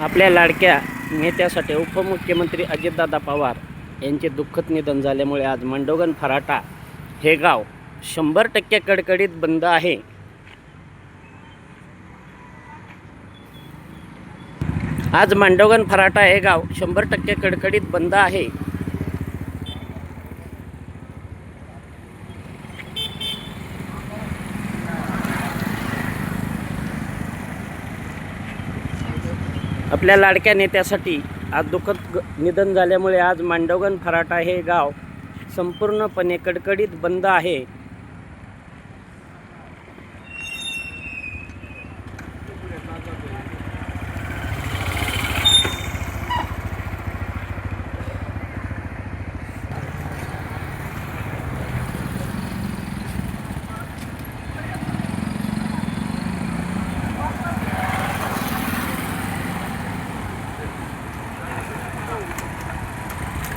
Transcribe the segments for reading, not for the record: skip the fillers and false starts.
आपल्या लाडक्या नेत्यासाठी उपमुख्यमंत्री अजितदादा पवार यांचे दुःखद निधन झाल्यामुळे आज मांडवगण फराटा हे गाव 100% कडकडीत बंद आहे. आज मांडवगण फराटा हे गाव 100% कडकडीत बंद आहे. आपल्या लाडक्या नेत्यासाठी आज दुःखद निधन झाल्यामुळे आज मांडवगण फराटा हे गाव संपूर्णपणे कडकडीत बंद आहे.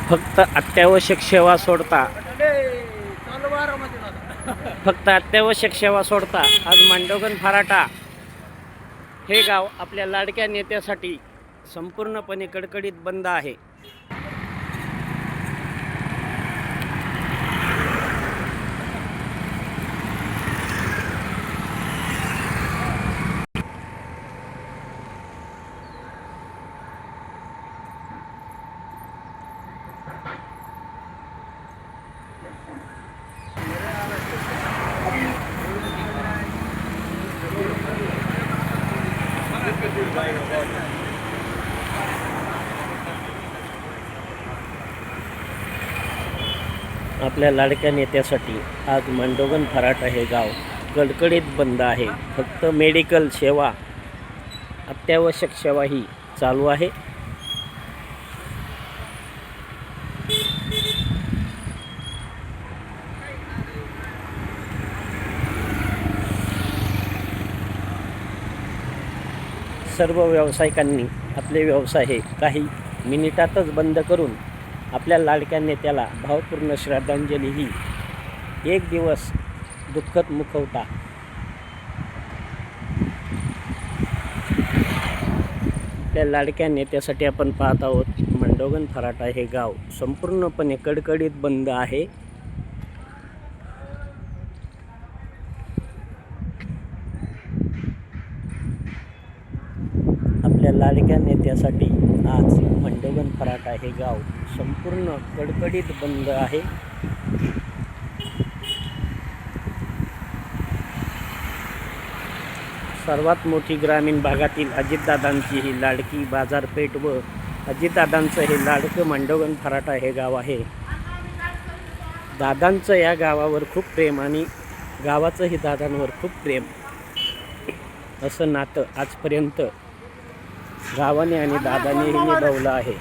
फक्त अत्यावश्यक सेवा सोडता आज मांडवगण फराटा हे गाव आपल्या लाडक्या नेत्यासाठी संपूर्णपणे कडकडीत बंद आहे. आपल्या लाडक्या नेत्यासाठी आज मांडवगण फराटा हे गाव कडकडीत बंद आहे. फक्त मेडिकल सेवा, अत्यावश्यक सेवा ही चालू आहे. सर्व व्यावसायिकांनी आपले व्यवसाय हे काही मिनिटातच बंद करून आपल्या लाडक्या नेत्याला भावपूर्ण श्रद्धांजली ही एक दिवस दुःखद मुखवटा आपल्या लाडक्या नेत्यासाठी आपण पाहत आहोत. मांडवगण फराटा हे गाव संपूर्णपणे कडकडीत बंद आहे. आपल्या लाडक्या नेत्यासाठी आज मांडवगण फराटा हे गाव संपूर्ण कडकडीत बंद आहे. सर्वात मोठी ग्रामीण भागातील अजितदादांची ही लाडकी बाजारपेठ व अजितदादांचं हे लाडकं मांडवगण फराटा हे गाव आहे. दादांचं या गावावर खूप प्रेम आणि गावाचंही दादांवर खूप प्रेम असं नातं आजपर्यंत गावाने आणि दादानेही निभावलं आहे.